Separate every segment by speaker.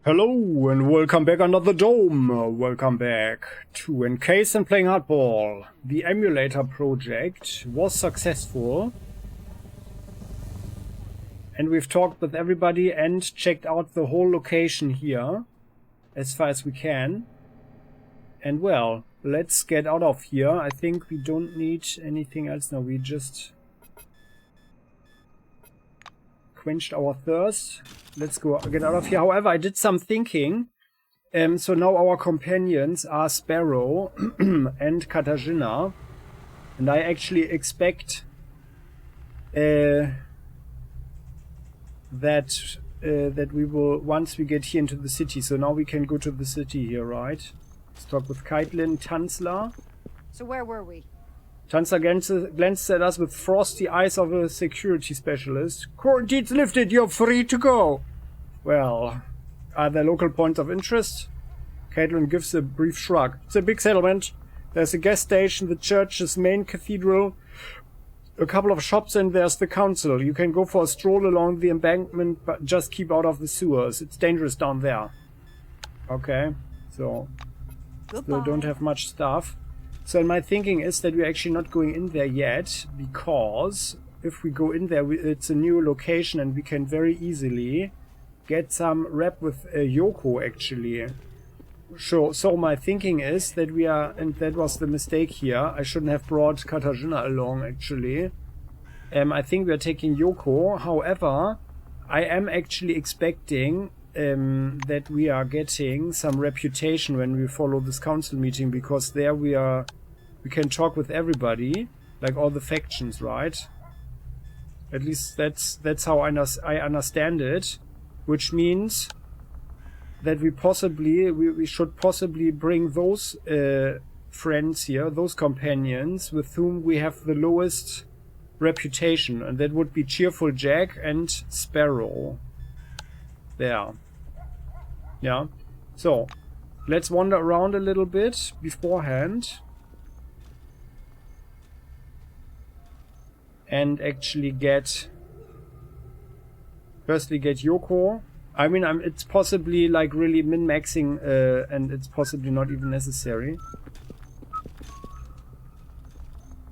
Speaker 1: Hello and welcome back under the dome. Welcome back to Encased and Playing Hardball. The emulator project was successful. And we've talked with everybody and checked out the whole location here as far as we can. And well, let's get out of here. I think we don't need anything else now. We just quenched our thirst. Let's go get out of here. However, I did some thinking. So now our companions are Sparrow and Katarzyna. And I actually expect that we will, once we get here into the city. So now we can go to the city here, right? Let's talk with Kaitlin Tanzler.
Speaker 2: So where were we?
Speaker 1: Tanzler glanced at us with frosty eyes of a security specialist. Quarantine's lifted, you're free to go. Well, are there local points of interest? Caitlin gives a brief shrug. It's a big settlement. There's a gas station, the church's main cathedral, a couple of shops, and there's the council. You can go for a stroll along the embankment, but just keep out of the sewers. It's dangerous down there. Okay, so still don't have much stuff. So my thinking is that we're actually not going in there yet, because if we go in there, it's a new location and we can very easily get some rep with Yoko, actually. So my thinking is that we are, and that was the mistake here, I shouldn't have brought Katarzyna along, actually. I think we are taking Yoko. However, I am actually expecting that we are getting some reputation when we follow this council meeting, because there we can talk with everybody, like all the factions, right? At least that's how I understand it, which means that we should possibly bring those friends here, those companions with whom we have the lowest reputation, and that would be Cheerful Jack and Sparrow. There. Yeah. So, let's wander around a little bit beforehand. And actually firstly get Yoko. I mean, it's possibly like really min-maxing, and it's possibly not even necessary.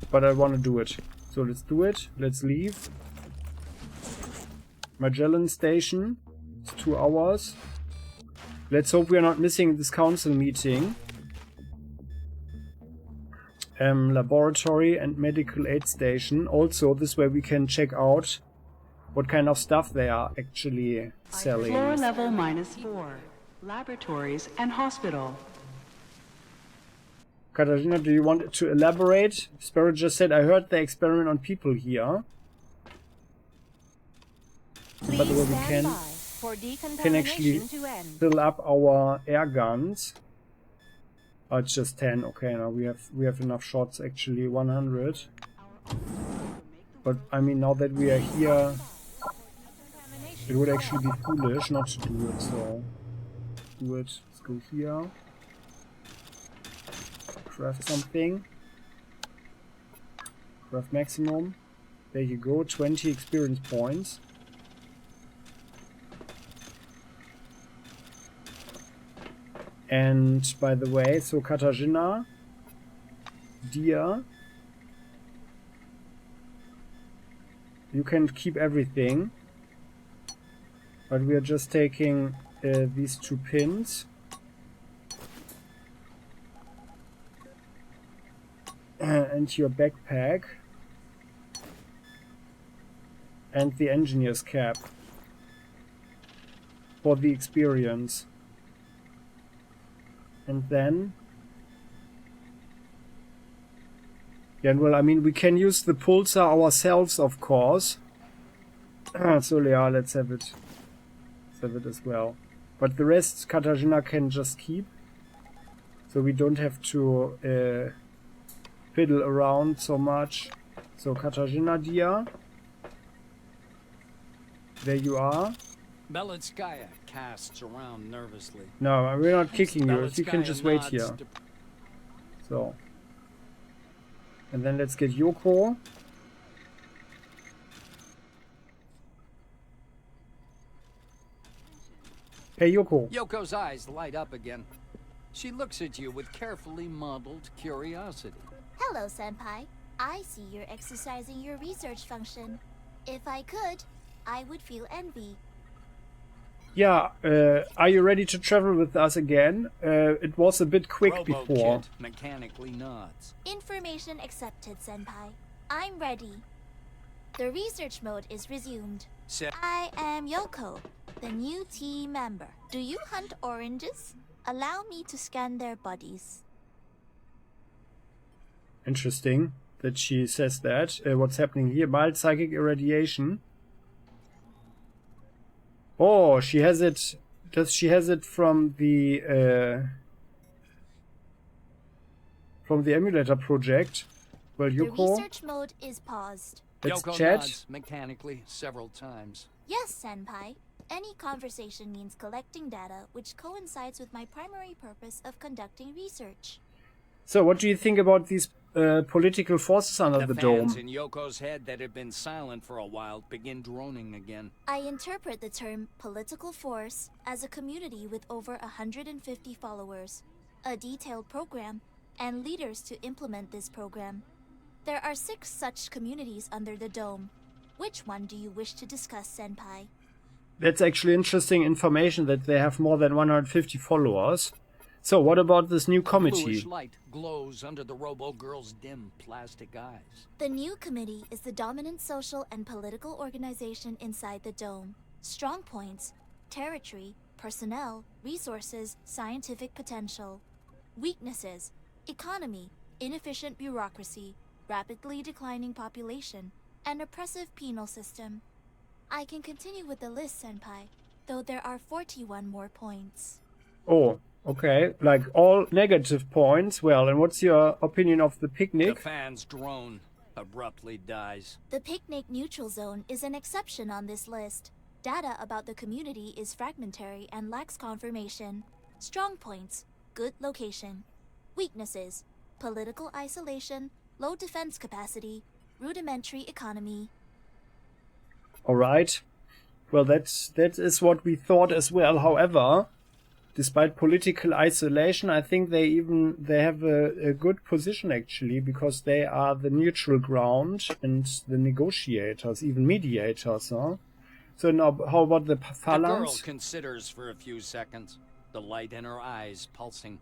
Speaker 1: But I want to do it. So let's do it. Let's leave. Magellan Station. It's 2 hours. Let's hope we are not missing this council meeting. Laboratory and medical aid station. Also, this way we can check out what kind of stuff they are actually selling.
Speaker 3: Floor level -4. Laboratories and hospital.
Speaker 1: Katarzyna, do you want to elaborate? Sparrow just said, I heard they experiment on people here.
Speaker 2: Please
Speaker 1: but we can actually fill up our air guns. Oh, it's just 10. Okay, now we have enough shots, actually 100. But I mean, now that we are here, it would actually be foolish not to do it. So do it. Let's go here. Craft something. Craft maximum. There you go. 20 experience points. And by the way, so Katarzyna, dear, you can keep everything, but we are just taking these 2 pins. And your backpack. And the engineer's cap. For the experience. And then... yeah, well, I mean, we can use the pulsar ourselves, of course. So, yeah, let's have it. Let's have it as well. But the rest, Katarzyna can just keep. So we don't have to fiddle around so much. So, Katarzyna, dear. There you are.
Speaker 4: Belitskaya casts around nervously.
Speaker 1: No, we're not kicking you. You can just wait here. So. And then let's get Yoko. Hey, Yoko.
Speaker 4: Yoko's eyes light up again. She looks at you with carefully modeled curiosity.
Speaker 5: Hello, Senpai. I see you're exercising your research function. If I could, I would feel envy.
Speaker 1: Yeah, are you ready to travel with us again? It was a bit quick before.
Speaker 4: Robo-Kid mechanically nods.
Speaker 5: Information accepted, Senpai. I'm ready. The research mode is resumed. I am Yoko, the new team member. Do you hunt oranges? Allow me to scan their bodies.
Speaker 1: Interesting that she says that. What's happening here? Mild psychic irradiation. Oh, she has it. Does she has it from the emulator project? Well,
Speaker 5: The
Speaker 1: Yoko,
Speaker 5: research mode is paused.
Speaker 1: let's
Speaker 4: Yoko
Speaker 1: chat.
Speaker 4: nods mechanically several times.
Speaker 5: Yes, Senpai. Any conversation means collecting data, which coincides with my primary purpose of conducting research.
Speaker 1: So, what do you think about these political forces under the
Speaker 4: fans
Speaker 1: dome?
Speaker 4: in Yoko's head that had been silent for a while begin droning again.
Speaker 5: I interpret the term political force as a community with over 150 followers, a detailed program, and leaders to implement this program. There are 6 such communities under the dome. Which one do you wish to discuss, Senpai?
Speaker 1: That's actually interesting information that they have more than 150 followers. So, what about this new committee?
Speaker 4: Bluish light glows under the robo-girl's dim plastic eyes.
Speaker 5: The new committee is the dominant social and political organization inside the dome. Strong points, territory, personnel, resources, scientific potential. Weaknesses, economy, inefficient bureaucracy, rapidly declining population, and oppressive penal system. I can continue with the list, Senpai, though there are 41 more points.
Speaker 1: Oh, okay. Like all negative points. Well, and what's your opinion of the
Speaker 4: The
Speaker 1: picnic?
Speaker 4: fans drone, abruptly dies.
Speaker 5: The picnic neutral zone is an exception on this list. Data about the community is fragmentary and lacks confirmation. Strong points, good location. Weaknesses, political isolation, low defense capacity, rudimentary economy.
Speaker 1: All right. Well, that is what we thought as well. However, despite political isolation, I think they have a good position actually, because they are the neutral ground and the negotiators, even mediators, huh? So now, how about the
Speaker 4: The girl
Speaker 1: phalanx?
Speaker 4: considers for a few seconds, the light in her eyes pulsing.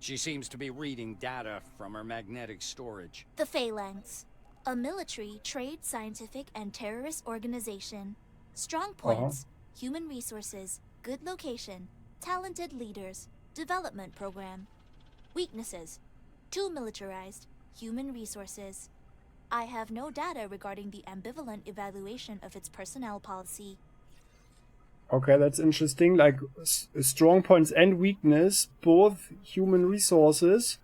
Speaker 4: She seems to be reading data from her magnetic storage.
Speaker 5: The Phalanx, a military, trade, scientific, and terrorist organization. Strong points, human resources, good location, talented leaders, development program. Weaknesses, too militarized, human resources. I have no data regarding the ambivalent evaluation of its personnel policy.
Speaker 1: Okay, that's interesting. Like strong points and weakness, both human resources.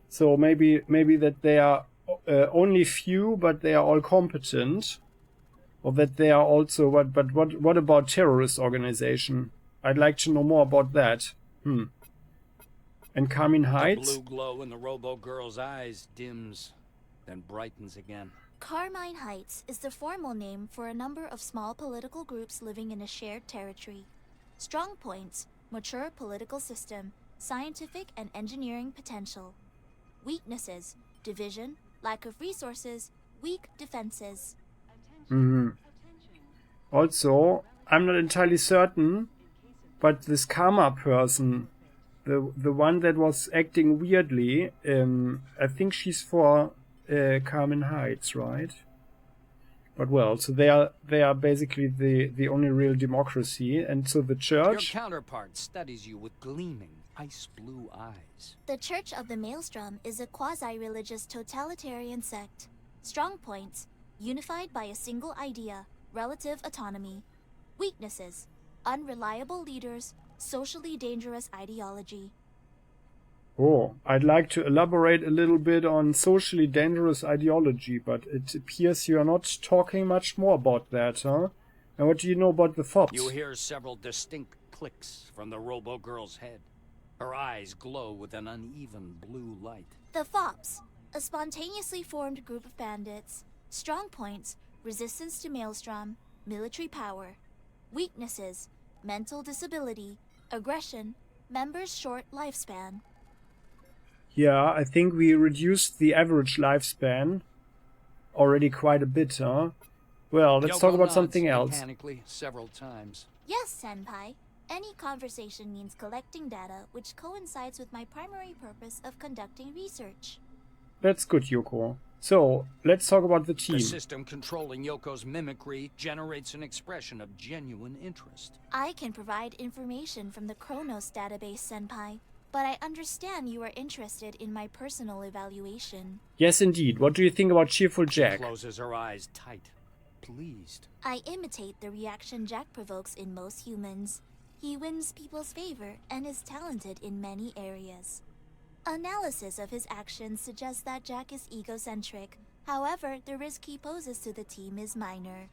Speaker 1: So maybe that they are only few, but they are all competent, or that they are also what about terrorist organization? I'd like to know more about that. And Carmine
Speaker 4: The
Speaker 1: Heights.
Speaker 4: blue glow in the robo-girl's eyes dims, then brightens again.
Speaker 5: Carmine Heights is the formal name for a number of small political groups living in a shared territory. Strong points, mature political system, scientific and engineering potential. Weaknesses, division, lack of resources, weak defenses.
Speaker 1: Also, I'm not entirely certain, but this Karma person, the one that was acting weirdly, I think she's for Carmen Heights, right? But well, so they are basically the only real democracy, and so the
Speaker 4: Your
Speaker 1: church.
Speaker 4: counterpart studies you with gleaming, ice blue eyes.
Speaker 5: The Church of the Maelstrom is a quasi-religious totalitarian sect. Strong points, unified by a single idea, relative autonomy. Weaknesses, unreliable leaders, socially dangerous ideology.
Speaker 1: Oh, I'd like to elaborate a little bit on socially dangerous ideology, but it appears you are not talking much more about that, huh? And what do you know about the FOPs?
Speaker 4: You hear several distinct clicks from the robo-girl's head. Her eyes glow with an uneven blue light.
Speaker 5: The FOPs, a spontaneously formed group of bandits. Strong points, resistance to Maelstrom, military power. Weaknesses, mental disability, aggression, member's short lifespan.
Speaker 1: Yeah, I think we reduced the average lifespan already quite a bit, huh? Well, let's talk about something else.
Speaker 4: Mechanically several times.
Speaker 5: Yes, Senpai. Any conversation means collecting data, which coincides with my primary purpose of conducting research.
Speaker 1: That's good, Yoko. So, let's talk about the team.
Speaker 4: The system controlling Yoko's mimicry generates an expression of genuine interest.
Speaker 5: I can provide information from the CRONUS database, Senpai, but I understand you are interested in my personal evaluation.
Speaker 1: Yes, indeed. What do you think about Cheerful Jack?
Speaker 4: Closes her eyes tight. Pleased.
Speaker 5: I imitate the reaction Jack provokes in most humans. He wins people's favor and is talented in many areas. Analysis of his actions suggests that Jack is egocentric. However, the risk he poses to the team is minor.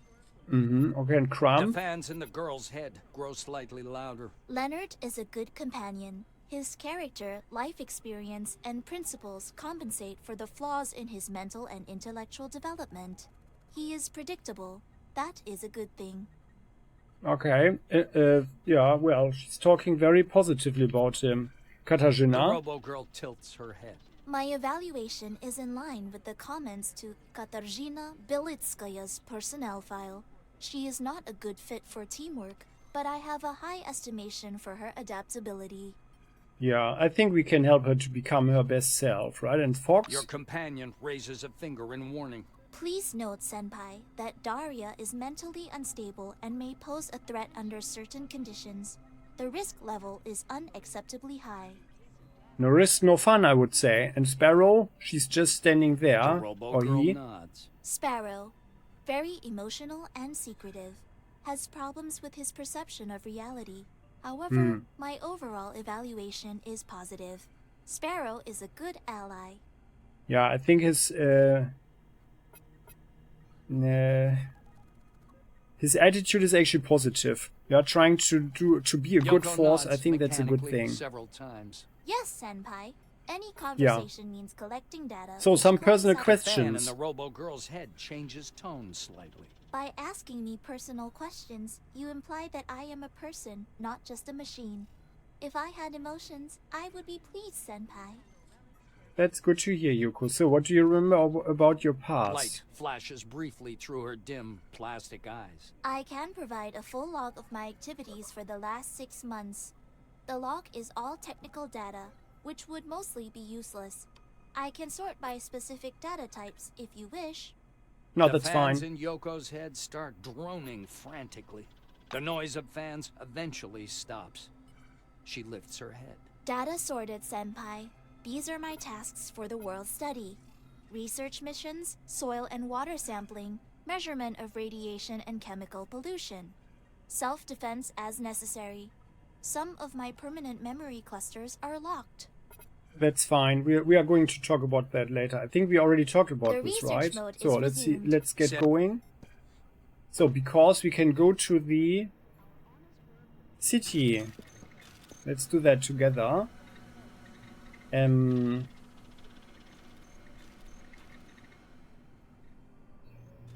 Speaker 1: Okay, and
Speaker 4: The
Speaker 1: Crumb?
Speaker 4: fans in the girl's head grow slightly louder.
Speaker 5: Leonard is a good companion. His character, life experience, and principles compensate for the flaws in his mental and intellectual development. He is predictable. That is a good thing.
Speaker 1: Okay. Yeah, well, she's talking very positively about him.
Speaker 4: The
Speaker 1: Katarzyna?
Speaker 4: robo-girl tilts her head.
Speaker 5: My evaluation is in line with the comments to Katarzyna Belitskaya's personnel file. She is not a good fit for teamwork, but I have a high estimation for her adaptability.
Speaker 1: Yeah, I think we can help her to become her best self, right? And Fox?
Speaker 4: Your companion raises a finger in warning.
Speaker 5: Please note, Senpai, that Daria is mentally unstable and may pose a threat under certain conditions. The risk level is unacceptably high.
Speaker 1: No risk, no fun, I would say. And Sparrow? She's just standing there.
Speaker 4: The
Speaker 1: Or
Speaker 4: robo-girl
Speaker 1: he?
Speaker 4: nods.
Speaker 5: Sparrow, very emotional and secretive, has problems with his perception of reality. However, my overall evaluation is positive. Sparrow is a good ally.
Speaker 1: Yeah, I think his attitude is actually positive. Yeah, trying to be a good
Speaker 4: Yoko
Speaker 1: force. I
Speaker 4: nods
Speaker 1: think that's a good
Speaker 4: mechanically
Speaker 1: thing.
Speaker 4: several times.
Speaker 5: Yes, Senpai. Any conversation means collecting data.
Speaker 1: So
Speaker 5: which
Speaker 1: some personal
Speaker 5: coincides-
Speaker 4: The fan in
Speaker 1: questions.
Speaker 4: the robo-girl's head changes tone slightly.
Speaker 5: By asking me personal questions, you imply that I am a person, not just a machine. If I had emotions, I would be pleased, Senpai.
Speaker 1: That's good to hear, Yuko. So what do you remember about your past?
Speaker 4: Light flashes briefly through her dim, plastic eyes.
Speaker 5: I can provide a full log of my activities for the last 6 months. The log is all technical data, which would mostly be useless. I can sort by specific data types if you wish.
Speaker 1: No,
Speaker 4: The
Speaker 1: that's
Speaker 4: fans
Speaker 1: fine.
Speaker 4: in Yoko's head start droning frantically. The noise of fans eventually stops. She lifts her head.
Speaker 5: Data sorted, Senpai. These are my tasks for the world study. Research missions, soil and water sampling, measurement of radiation and chemical pollution. Self-defense as necessary. Some of my permanent memory clusters are locked.
Speaker 1: That's fine. We are going to talk about that later. I think we already talked about
Speaker 5: The
Speaker 1: this,
Speaker 5: research
Speaker 1: right?
Speaker 5: mode
Speaker 1: So
Speaker 5: is
Speaker 1: let's see.
Speaker 5: resumed.
Speaker 1: Let's get
Speaker 4: Set.
Speaker 1: going. So because we can go to the city, let's do that together.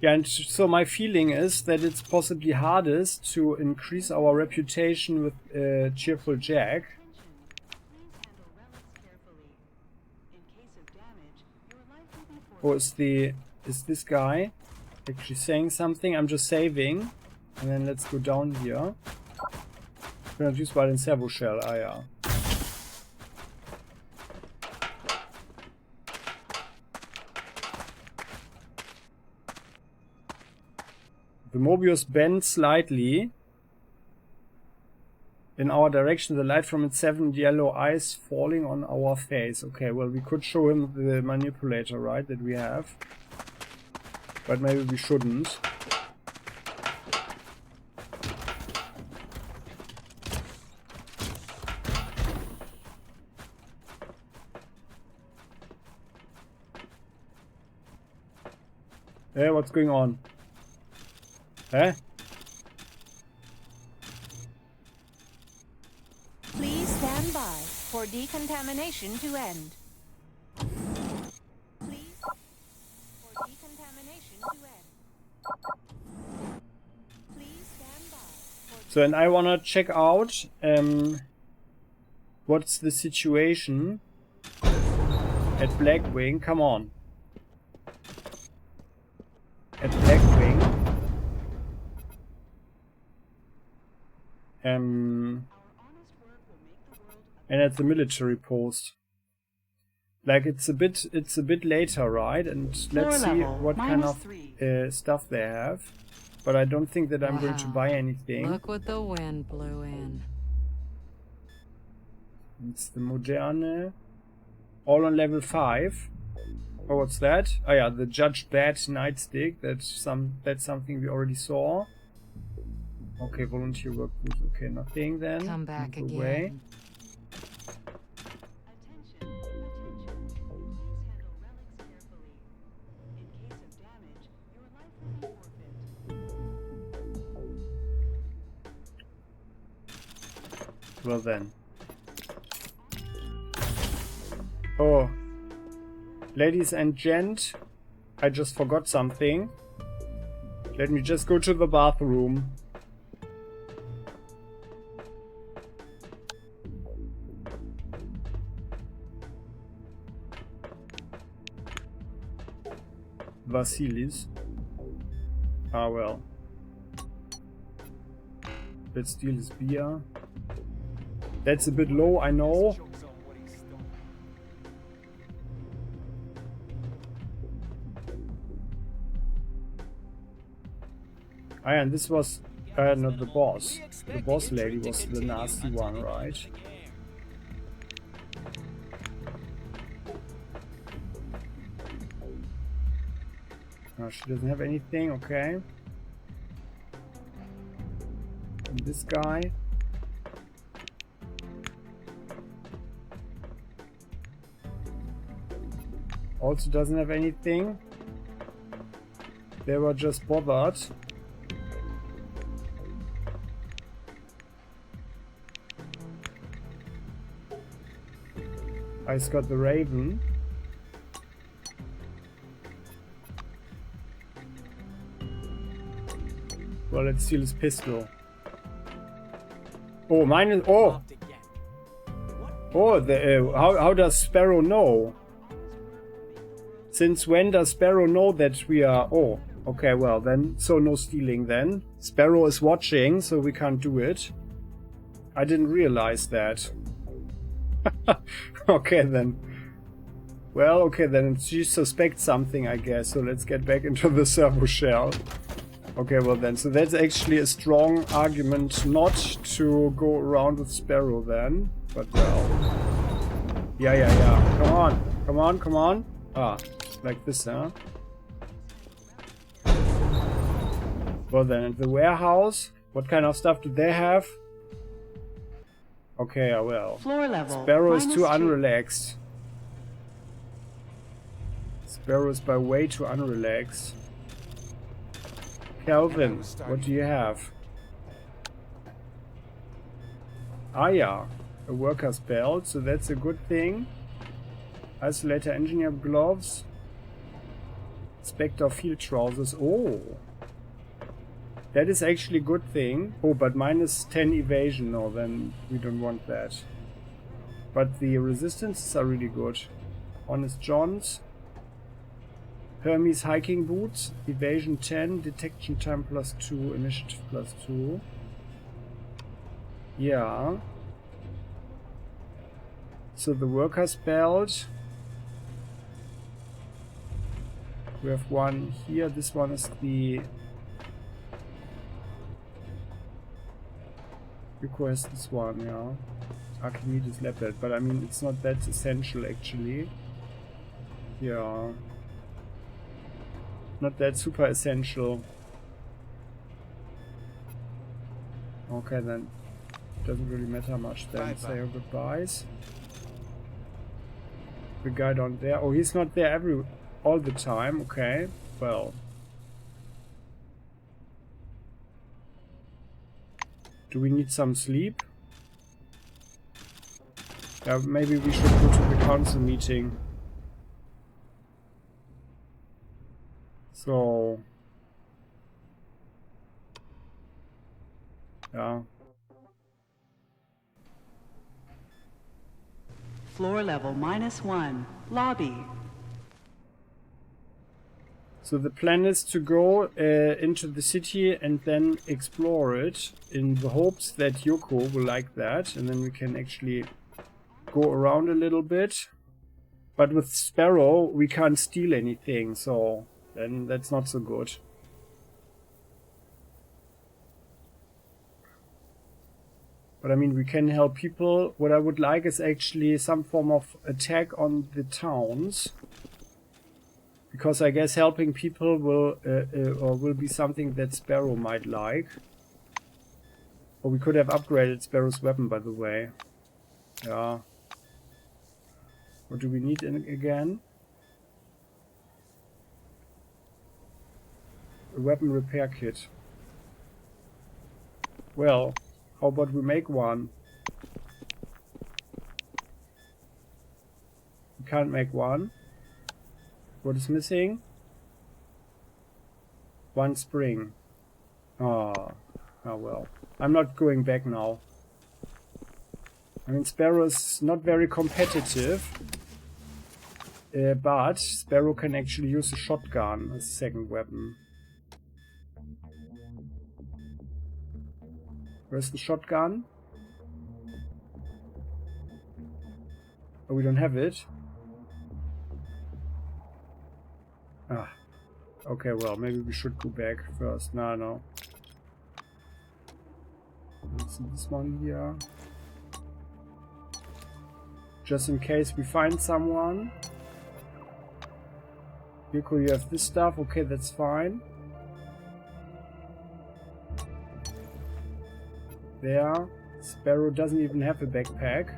Speaker 1: Yeah, and so my feeling is that it's possibly hardest to increase our reputation with Cheerful Jack. Or is this guy actually saying something? I'm just saving. And then let's go down here. Produce by den Servo Shell, ah ja. The Mobius bends slightly in our direction, the light from its 7 yellow eyes falling on our face. Okay, well, we could show him the manipulator, right, that we have. But maybe we shouldn't. Hey, what's going on? Eh?
Speaker 3: Please stand by for decontamination to end. Please for decontamination to end. Please stand by for
Speaker 1: So, and I wanna check out what's the situation at Blackwing. Come on. At Blackwing. And at the military post. Like it's a bit later, right? And let's see what kind of stuff they have. But I don't think that I'm going to buy anything.
Speaker 6: Look what the wind blew in.
Speaker 1: It's the Moderne. All on level 5. Oh, what's that? Oh yeah, the Judge Bad Nightstick. That's something we already saw. Okay, volunteer work booth. Okay, nothing then.
Speaker 6: Come back
Speaker 1: Move
Speaker 6: again.
Speaker 1: away. Well then. Oh. Ladies and gent, I just forgot something. Let me just go to the bathroom. Vasilis. Ah well. Let's steal his beer. That's a bit low, I know. Ah, and this was not the boss. The boss lady was the nasty one, right? No, she doesn't have anything, okay. And this guy. Also doesn't have anything. They were just bothered. I's got the Raven. Well, let's steal his pistol. Oh, mine is. Oh! Oh, how does Sparrow know? Since when does Sparrow know that we are... Oh, okay, well then, so no stealing then. Sparrow is watching, so we can't do it. I didn't realize that. Okay then. Well, okay then, she suspects something, I guess, so let's get back into the servo shell. Okay, well then, so that's actually a strong argument not to go around with Sparrow then. But well... Yeah. Come on. Come on, come on. Ah, like this, huh? Well then, at the warehouse, what kind of stuff do they have? Okay, well.
Speaker 3: Floor level.
Speaker 1: Sparrow is too
Speaker 3: -2.
Speaker 1: unrelaxed. Sparrow is by way too unrelaxed. Calvin, what do you have? Ah yeah, a worker's belt, so that's a good thing. Isolator engineer gloves. Spectre field trousers. Oh! That is actually a good thing. Oh, but minus 10 evasion. No, then we don't want that. But the resistances are really good. Honest John's. Hermes hiking boots. Evasion 10. Detection time +2. Initiative +2. Yeah. So the worker's belt. We have one here. This one is the... Request this one, yeah. Archimedes leopard, but I mean it's not that essential actually. Yeah. Not that super essential. Okay then. Doesn't really matter much then.
Speaker 7: Bye-bye.
Speaker 1: Say our goodbyes. The guy down there. Oh, he's not there all the time. Okay. Well. Do we need some sleep? Yeah, maybe we should go to the council meeting. So... Yeah.
Speaker 3: Floor level -1. Lobby.
Speaker 1: So the plan is to go into the city and then explore it in the hopes that Yoko will like that, and then we can actually go around a little bit. But with Sparrow, we can't steal anything, so then that's not so good. But I mean, we can help people. What I would like is actually some form of attack on the towns. Because I guess helping people will be something that Sparrow might like. Or we could have upgraded Sparrow's weapon, by the way. Yeah. What do we need again? A weapon repair kit. Well, how about we make one? We can't make one. What is missing? One spring. Oh well. I'm not going back now. I mean, Sparrow is not very competitive. But Sparrow can actually use a shotgun as a second weapon. Where's the shotgun? Oh, we don't have it. Ah. Okay, well, maybe we should go back first. No. Let's see this one here. Just in case we find someone. Yoko, you have this stuff. Okay, that's fine. There. Sparrow doesn't even have a backpack.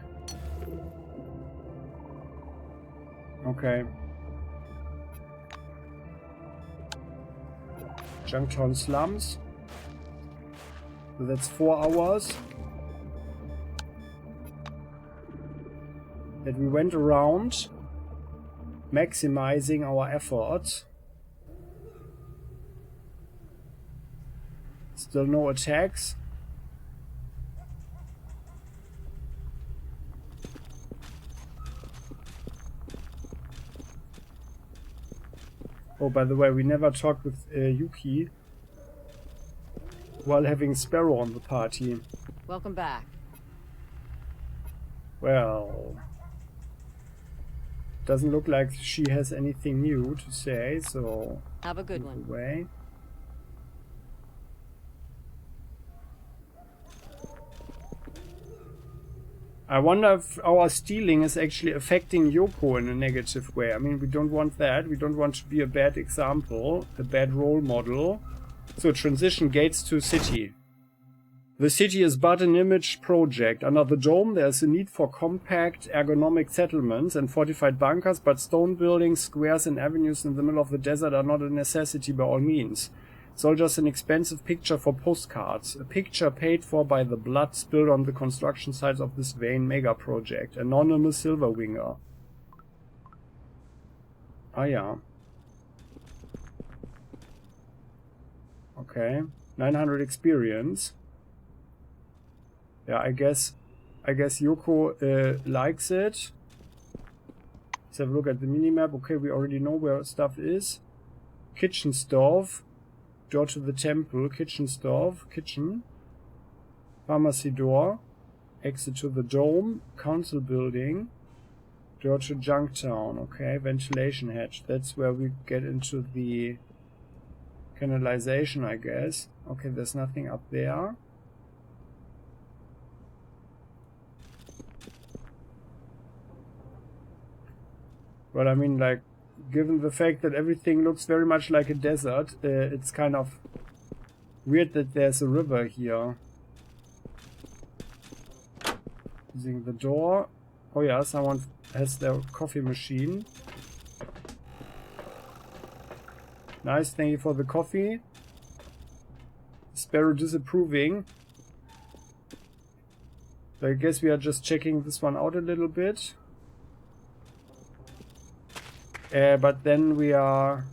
Speaker 1: Okay. Junktown slums. So that's 4 hours. That we went around maximizing our efforts. Still no attacks. Oh, by the way, we never talked with Yuki while having Sparrow on the party.
Speaker 6: Welcome back.
Speaker 1: Well, doesn't look like she has anything new to say, so
Speaker 6: Have a good one.
Speaker 1: away. I wonder if our stealing is actually affecting Yoko in a negative way. I mean, we don't want that. We don't want to be a bad example, a bad role model. So transition gates to city. The city is but an image project. Under the dome there is a need for compact, ergonomic settlements and fortified bunkers, but stone buildings, squares and avenues in the middle of the desert are not a necessity by all means. It's all just an expensive picture for postcards. A picture paid for by the blood spilled on the construction sites of this vain mega project. Anonymous Silverwinger. Ah yeah. Okay. 900 experience. Yeah, I guess Yoko likes it. Let's have a look at the minimap. Okay, we already know where stuff is. Kitchen stove. Door to the temple. Kitchen stove. Kitchen. Pharmacy door. Exit to the dome. Council building. Door to Junktown. Okay, ventilation hatch. That's where we get into the canalization, I guess. Okay, there's nothing up there. But I mean, like, given the fact that everything looks very much like a desert, it's kind of weird that there's a river here. Using the door. Oh yeah, someone has their coffee machine. Nice, thank you for the coffee. Sparrow disapproving. So I guess we are just checking this one out a little bit. But then we are...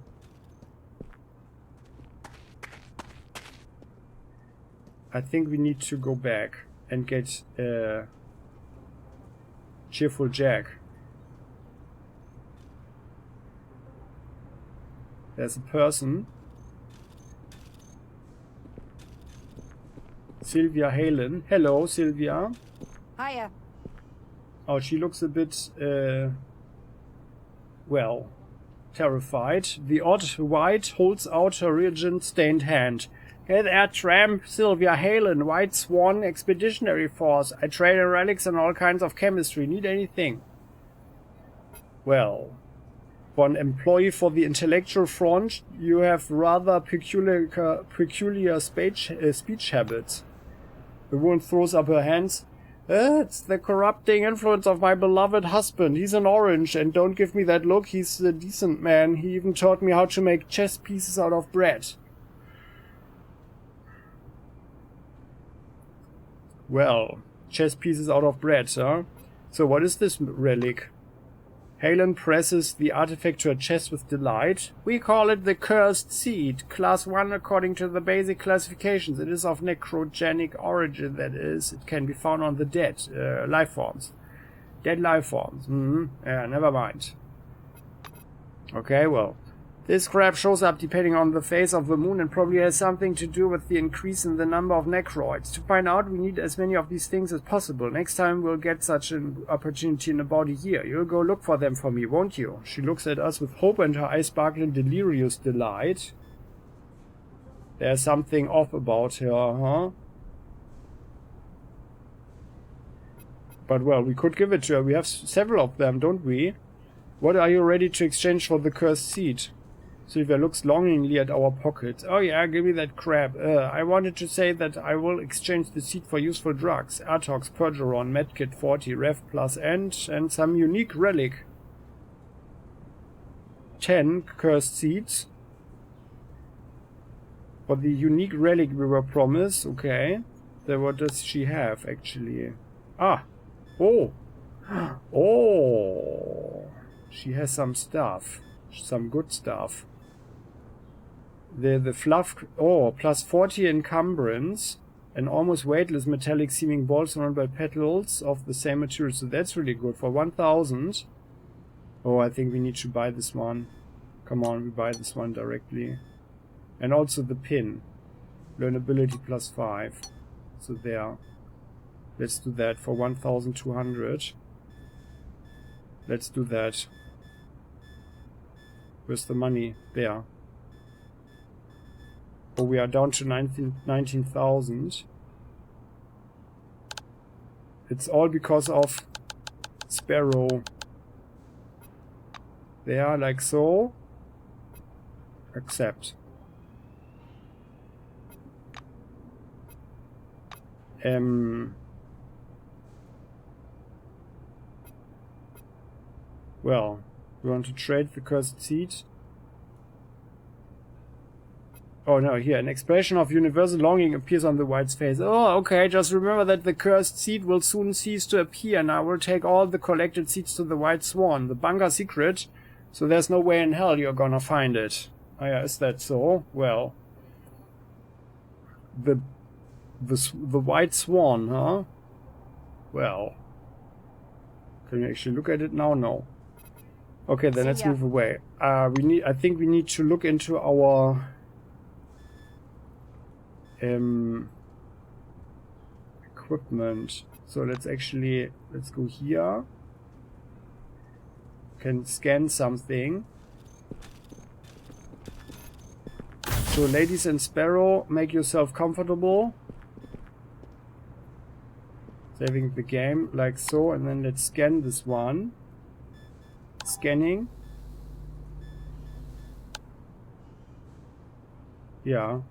Speaker 1: I think we need to go back and get Cheerful Jack. There's a person. Sylvia Halen. Hello, Sylvia.
Speaker 2: Hiya.
Speaker 1: Oh, she looks a bit, well, terrified. The odd white holds out her reagent-stained hand. Hey there, tramp. Sylvia Halen, White Swan Expeditionary Force. I trade in relics and all kinds of chemistry. Need anything? Well, for an employee for the intellectual front, you have rather peculiar speech habits. The woman throws up her hands. It's the corrupting influence of my beloved husband. He's an orange, and don't give me that look. He's a decent man. He even taught me how to make chess pieces out of bread. Well, chess pieces out of bread, huh? So what is this relic? Halen presses the artifact to her chest with delight. We call it the Cursed Seed. Class 1 according to the basic classifications. It is of necrogenic origin, that is. It can be found on the dead life forms. Dead life forms. Yeah, never mind. Okay, well. This crap shows up depending on the phase of the moon and probably has something to do with the increase in the number of necroids. To find out, we need as many of these things as possible. Next time we'll get such an opportunity in about a year. You'll go look for them for me, won't you? She looks at us with hope and her eyes sparkle in delirious delight. There's something off about her, huh? But well, we could give it to her. We have several of them, don't we? What are you ready to exchange for the Cursed Seed? Sylvia looks longingly at our pockets. Oh yeah, give me that crap. I wanted to say that I will exchange the seed for useful drugs. Artox, Pergeron, Medkit 40, Rev Plus, and some unique relic. 10 cursed seeds. For the unique relic we were promised. Okay. Then what does she have, actually? Ah! Oh! Oh! She has some stuff. Some good stuff. The fluff... Oh, plus 40 encumbrance. An almost weightless metallic seeming ball surrounded by petals of the same material. So that's really good. For 1,000. Oh, I think we need to buy this one. Come on, we buy this one directly. And also the pin. Learnability plus 5. So there. Let's do that for 1,200. Let's do that. Where's the money? There. Oh, we are down to 19,000. It's all because of Sparrow. There, like so. Accept. Well, we want to trade the cursed seed. Oh no, here, an expression of universal longing appears on the white's face. Oh, okay, just remember that the cursed seed will soon cease to appear, and I will take all the collected seeds to the White Swan. The bunker secret, so there's no way in hell you're gonna find it. Oh yeah, is that so? Well. The White Swan, huh? Well. Can you actually look at it now? No. Okay, then let's move away. I think we need to look into our equipment. So let's go here. Can scan something. So ladies and Sparrow, make yourself comfortable. Saving the game like so, and then let's scan this one. Scanning. Yeah.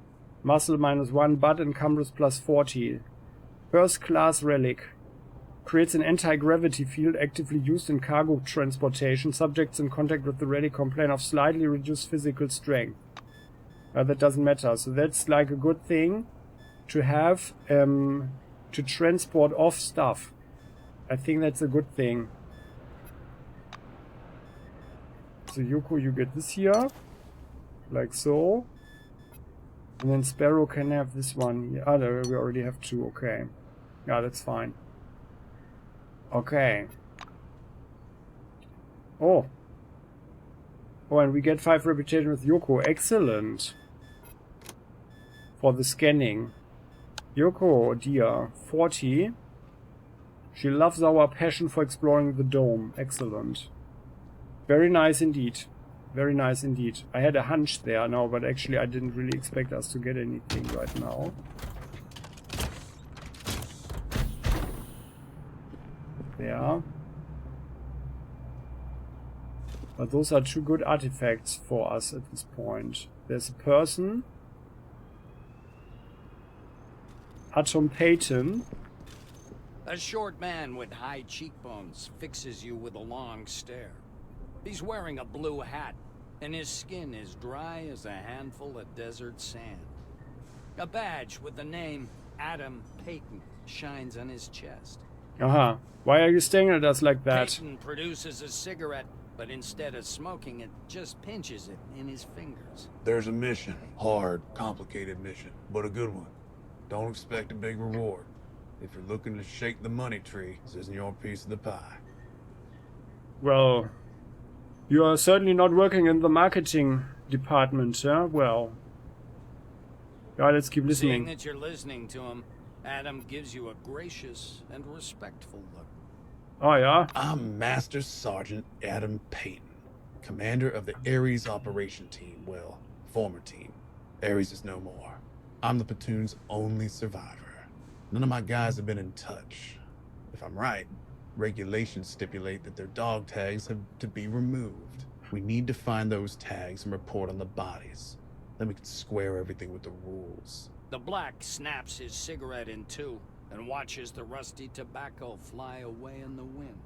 Speaker 1: Muscle -1, but encumbrance plus 40. First class relic. Creates an anti-gravity field actively used in cargo transportation. Subjects in contact with the relic complain of slightly reduced physical strength. That doesn't matter. So that's like a good thing to have to transport off stuff. I think that's a good thing. So Yoko, you get this here. Like so. And then Sparrow can have this one. Yeah, there we already have 2. Okay. Yeah, that's fine. Okay. Oh. Oh, and we get 5 reputation with Yoko. Excellent. For the scanning. Yoko, dear. 40. She loves our passion for exploring the dome. Excellent. Very nice indeed. Very nice indeed. I had a hunch there now, but actually I didn't really expect us to get anything right now. There. But those are 2 good artifacts for us at this point. There's a person. Atom Payton.
Speaker 4: A short man with high cheekbones fixes you with a long stare. He's wearing a blue hat, and his skin is dry as a handful of desert sand. A badge with the name Adam Payton shines on his chest.
Speaker 1: Aha. Why are you staring at us like that?
Speaker 4: Payton produces a cigarette, but instead of smoking it, just pinches it in his fingers.
Speaker 7: There's a mission. Hard, complicated mission, but a good one. Don't expect a big reward. If you're looking to shake the money tree, this isn't your piece of the pie.
Speaker 1: Well, you are certainly not working in the marketing department, huh? Well. Yeah, let's keep
Speaker 4: Seeing
Speaker 1: listening.
Speaker 4: that you're listening to him, Adam gives you a gracious and respectful look.
Speaker 1: Oh, yeah?
Speaker 7: I'm Master Sergeant Adam Payton, commander of the Ares operation team. Well, former team. Ares is no more. I'm the platoon's only survivor. None of my guys have been in touch. If I'm right, regulations stipulate that their dog tags have to be removed. We need to find those tags and report on the bodies. Then we can square everything with the rules.
Speaker 4: The black snaps his cigarette in 2 and watches the rusty tobacco fly away in the wind.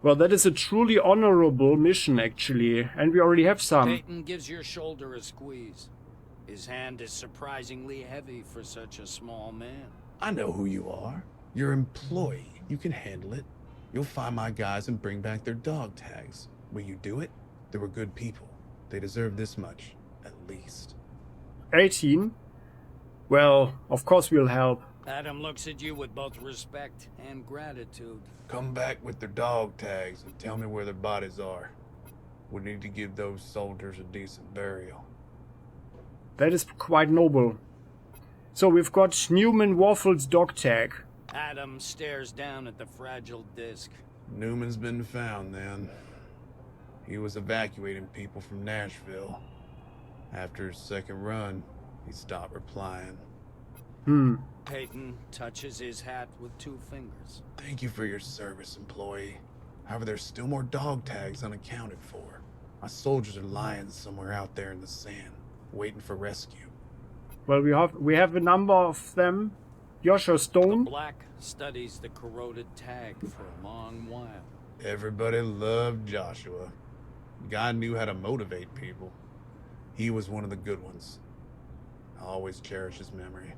Speaker 1: Well, that is a truly honorable mission, actually. And we already have some.
Speaker 4: Payton gives your shoulder a squeeze. His hand is surprisingly heavy for such a small man.
Speaker 7: I know who you are. You're an employee. You can handle it. You'll find my guys and bring back their dog tags. Will you do it? They were good people. They deserve this much, at least.
Speaker 1: 18? Well, of course we'll help.
Speaker 4: Adam looks at you with both respect and gratitude.
Speaker 7: Come back with their dog tags and tell me where their bodies are. We need to give those soldiers a decent burial.
Speaker 1: That is quite noble. So we've got Newman Waffle's dog tag.
Speaker 4: Adam stares down at the fragile disc.
Speaker 7: Newman's been found then. He was evacuating people from Nashville. After his second run, he stopped replying.
Speaker 4: Payton touches his hat with 2 fingers.
Speaker 7: Thank you for your service, employee. However, there's still more dog tags unaccounted for. My soldiers are lying somewhere out there in the sand, waiting for rescue.
Speaker 1: Well, we have a number of them. Joshua
Speaker 4: The
Speaker 1: Stone.
Speaker 4: black studies the corroded tag for a long while.
Speaker 7: Everybody loved Joshua. The guy knew how to motivate people. He was one of the good ones. I always cherish his memory.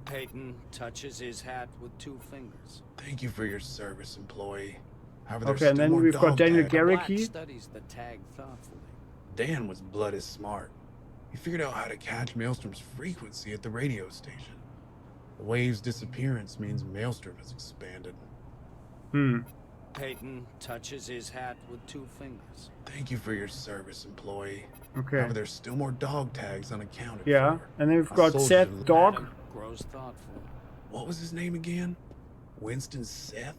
Speaker 4: Payton touches his hat with 2 fingers.
Speaker 7: Thank you for your service, employee. However, there's
Speaker 1: Okay, and
Speaker 7: still
Speaker 1: then
Speaker 7: more
Speaker 1: we've got
Speaker 7: dog
Speaker 1: Daniel
Speaker 7: tags.
Speaker 4: Black
Speaker 1: Garricky.
Speaker 4: studies the tag thoughtfully.
Speaker 7: Dan was bloody smart. He figured out how to catch Maelstrom's frequency at the radio station. The wave's disappearance means Maelstrom has expanded.
Speaker 4: Payton touches his hat with 2 fingers.
Speaker 7: Thank you for your service, employee.
Speaker 1: Okay.
Speaker 7: However, there's still more dog tags unaccounted
Speaker 1: Yeah,
Speaker 7: for.
Speaker 1: and then we've
Speaker 7: My
Speaker 1: got
Speaker 7: soldiers
Speaker 1: Seth
Speaker 7: are-
Speaker 1: Dog.
Speaker 4: Adam grows thoughtful.
Speaker 7: What was his name again? Winston Seth?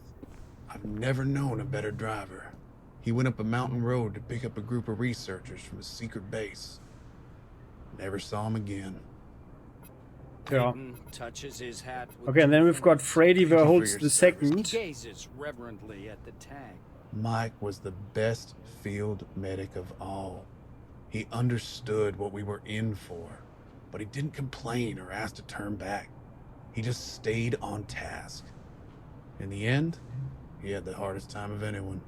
Speaker 7: I've never known a better driver. He went up a mountain road to pick up a group of researchers from a secret base. Never saw him again.
Speaker 1: Yeah.
Speaker 4: Payton touches his hat with
Speaker 1: Okay, and then
Speaker 4: 2
Speaker 1: we've got
Speaker 4: fingers.
Speaker 1: Freddy
Speaker 7: Thank you for
Speaker 1: Verholtz
Speaker 7: your
Speaker 1: the
Speaker 7: service.
Speaker 1: second.
Speaker 4: Gazes reverently at the tag.
Speaker 7: Mike was the best field medic of all. He understood what we were in for, but he didn't complain or ask to turn back. He just stayed on task. In the end, he had the hardest time of anyone.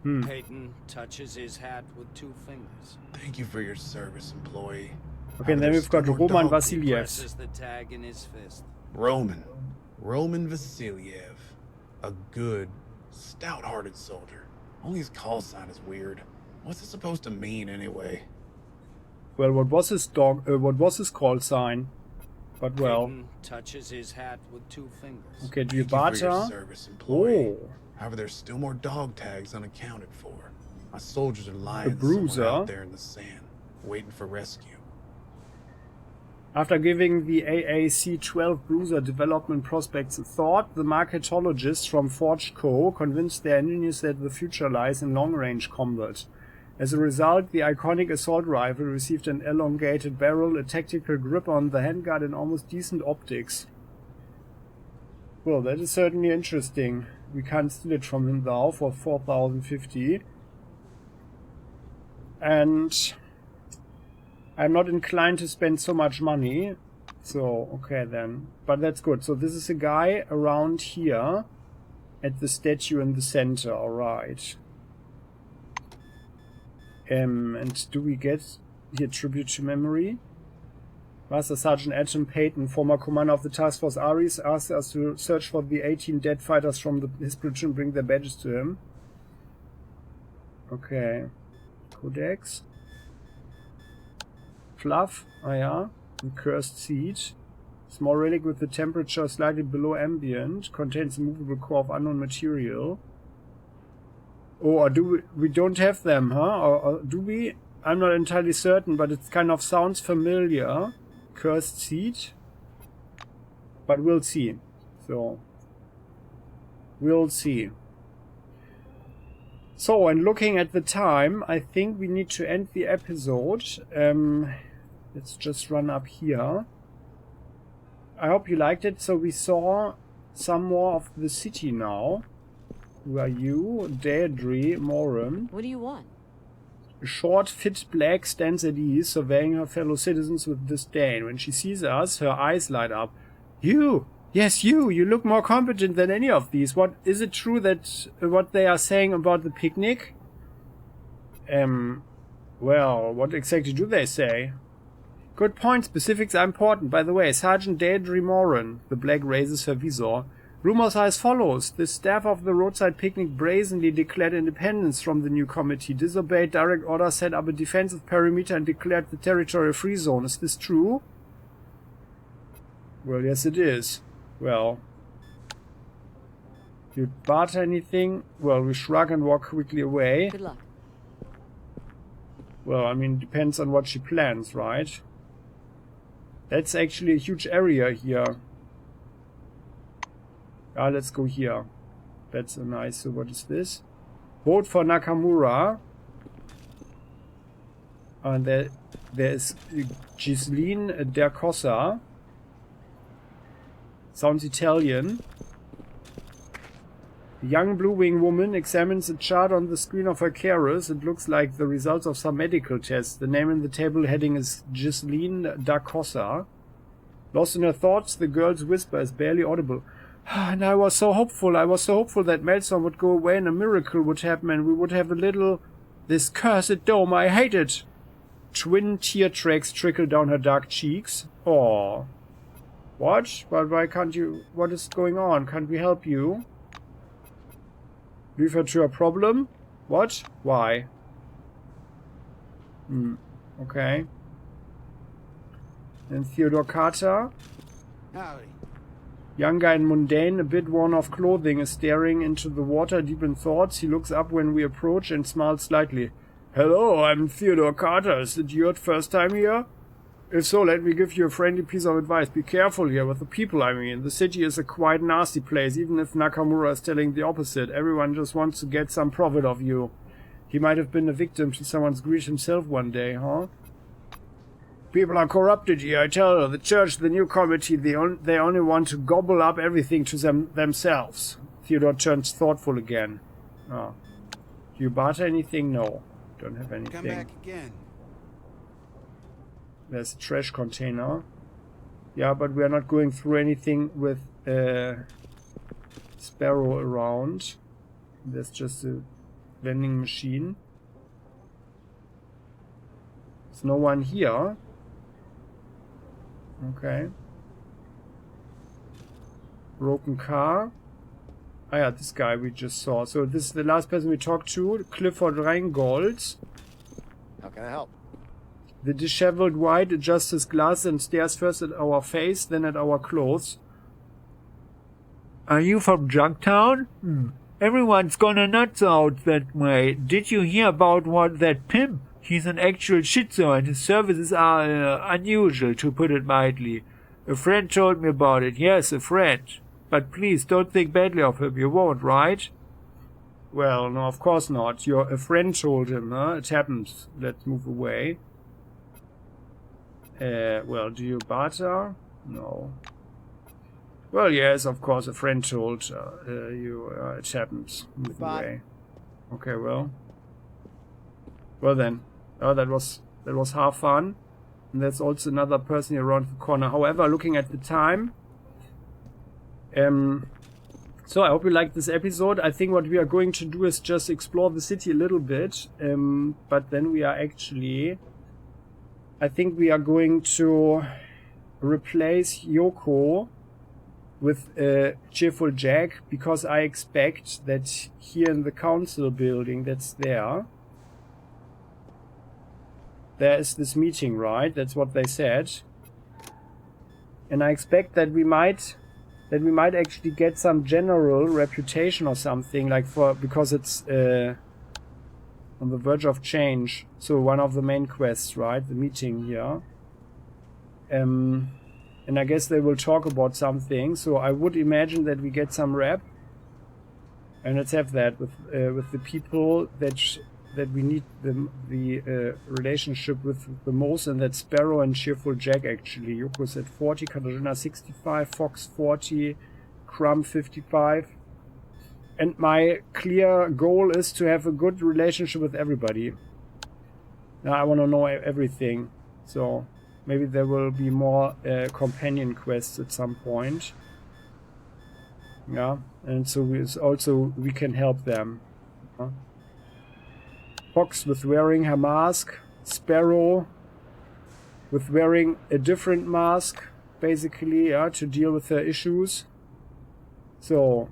Speaker 4: Payton touches his hat with 2 fingers.
Speaker 7: Thank you for your service, employee.
Speaker 1: Okay, and then
Speaker 7: There's
Speaker 1: we've got
Speaker 7: still more
Speaker 1: Roman
Speaker 7: dog
Speaker 1: Vasiliev.
Speaker 4: Presses the tag in his fist.
Speaker 7: Roman Vasiliev. A good, stout-hearted soldier. Only his call sign is weird. What's it supposed to mean anyway?
Speaker 1: Well, what was his call sign? But well.
Speaker 4: Peyton touches his hat with 2 fingers.
Speaker 1: Okay, do you
Speaker 7: Thank you for your
Speaker 1: barter?
Speaker 7: service, employee.
Speaker 1: Oh.
Speaker 7: However, there's still more dog tags unaccounted for. My soldiers are
Speaker 1: A
Speaker 7: lying
Speaker 1: bruiser.
Speaker 7: somewhere out there in the sand, waiting for rescue.
Speaker 1: After giving the AAC-12 Bruiser development prospects a thought, the marketologists from Forge Co. convinced their engineers that the future lies in long-range combat. As a result, the iconic assault rifle received an elongated barrel, a tactical grip on the handguard, and almost decent optics. Well, that is certainly interesting. We can't steal it from him now for 4,050. And I'm not inclined to spend so much money. So, okay then. But that's good. So this is a guy around here at the statue in the center. Alright. And do we get here tribute to memory? Master Sergeant Adam Payton, former commander of the Task Force Ares, asked us to search for the 18 dead fighters from his platoon, bring their badges to him. Okay. Codex. Fluff. Ah yeah. Cursed seed. Small relic with the temperature slightly below ambient. Contains a movable core of unknown material. Oh, or do we don't have them, huh? Or do we? I'm not entirely certain, but it kind of sounds familiar. Cursed seed. But we'll see. So, we'll see. So, and looking at the time, I think we need to end the episode. Let's just run up here. I hope you liked it. So we saw some more of the city now. Who are you? Deirdre Moran.
Speaker 6: What do you want?
Speaker 1: A short, fit black stands at ease, surveying her fellow citizens with disdain. When she sees us, her eyes light up. You! Yes, you! You look more competent than any of these. What is it true that what they are saying about the picnic? Well, what exactly do they say? Good point. Specifics are important. By the way, Sergeant Deirdre Moran. The black raises her visor. Rumors are as follows. The staff of the Roadside Picnic brazenly declared independence from the new committee, disobeyed direct orders, set up a defensive perimeter, and declared the territory a free zone. Is this true? Well, yes it is. Well, you barter anything? Well, we shrug and walk quickly away.
Speaker 6: Good luck.
Speaker 1: Well, I mean, depends on what she plans, right? That's actually a huge area here. Ah, let's go here. That's a nice... So what is this? Vote for Nakamura. And there is Ghislaine Da Cosa. Sounds Italian. The young blue-wing woman examines a chart on the screen of her carers. It looks like the results of some medical tests. The name in the table heading is Ghislaine Da Cosa. Lost in her thoughts, the girl's whisper is barely audible. And I was so hopeful that Maelstrom would go away and a miracle would happen and we would have a little... This cursed dome, I hate it! Twin tear tracks trickle down her dark cheeks. Aww. What? But why can't you... What is going on? Can't we help you? Leave her to a problem? What? Why? Okay. And Theodore Carter.
Speaker 8: Howdy.
Speaker 1: Young guy in mundane, a bit worn off clothing, is staring into the water deep in thoughts. He looks up when we approach and smiles slightly. Hello, I'm Theodore Carter. Is it your first time here? If so, let me give you a friendly piece of advice. Be careful here with the people, I mean. The city is a quite nasty place, even if Nakamura is telling the opposite. Everyone just wants to get some profit of you. He might have been a victim to someone's greed himself one day, huh? People are corrupted here, I tell you. The church, the new committee, they only want to gobble up everything to themselves. Theodore turns thoughtful again. Oh. Do you barter anything? No. Don't have anything.
Speaker 8: Come back again.
Speaker 1: There's a trash container. Yeah, but we are not going through anything with Sparrow around. There's just a vending machine. There's no one here. Okay. Broken car. Ah yeah, this guy we just saw. So this is the last person we talked to. Clifford Reingold.
Speaker 8: How can I help?
Speaker 1: The disheveled wight adjusts his glasses and stares first at our face, then at our clothes. Are you from Junktown? Everyone's gonna nuts out that way. Did you hear about that pimp? He's an actual schizo and his services are unusual, to put it mildly. A friend told me about it. Yes, a friend. But please, don't think badly of him. You won't, right? Well, no, of course not. A friend told him, huh? It happens. Let's move away. Well, do you barter? No. Well, yes, of course, a friend told you it happens. Move away. Okay, well. Well then. Oh, that was half fun. And there's also another person here around the corner. However, looking at the time... so I hope you liked this episode. I think what we are going to do is just explore the city a little bit. But then we are actually... I think we are going to replace Yoko with Cheerful Jack, because I expect that here in the council building that's there is this meeting, right? That's what they said. And I expect that we might actually get some general reputation or something, like because it's on the verge of change. So one of the main quests, right? The meeting here. And I guess they will talk about something. So I would imagine that we get some rep. And let's have that with the people that we need the relationship with the most, and that's Sparrow and Cheerful Jack actually. Yoko's at 40, Katarina 65, Fox 40, Crumb 55. And my clear goal is to have a good relationship with everybody. Now I want to know everything. So maybe there will be more companion quests at some point. Yeah, and so we can help them. Fox with wearing her mask. Sparrow with wearing a different mask, basically, yeah, to deal with her issues. So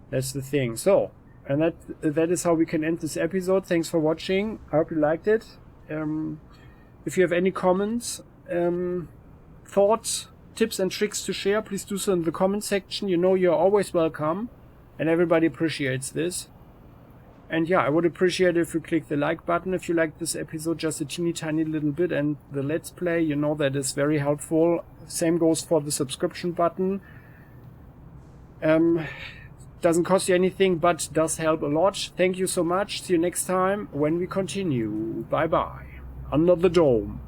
Speaker 1: that's the thing. So, and that is how we can end this episode. Thanks for watching. I hope you liked it. If you have any comments, thoughts, tips and tricks to share, please do so in the comment section. You know you're always welcome, and everybody appreciates this. And yeah, I would appreciate it if you click the like button if you liked this episode, just a teeny tiny little bit, and the let's play, you know, that is very helpful. Same goes for the subscription button. Doesn't cost you anything, but does help a lot. Thank you so much. See you next time when we continue. Bye bye. Under the dome.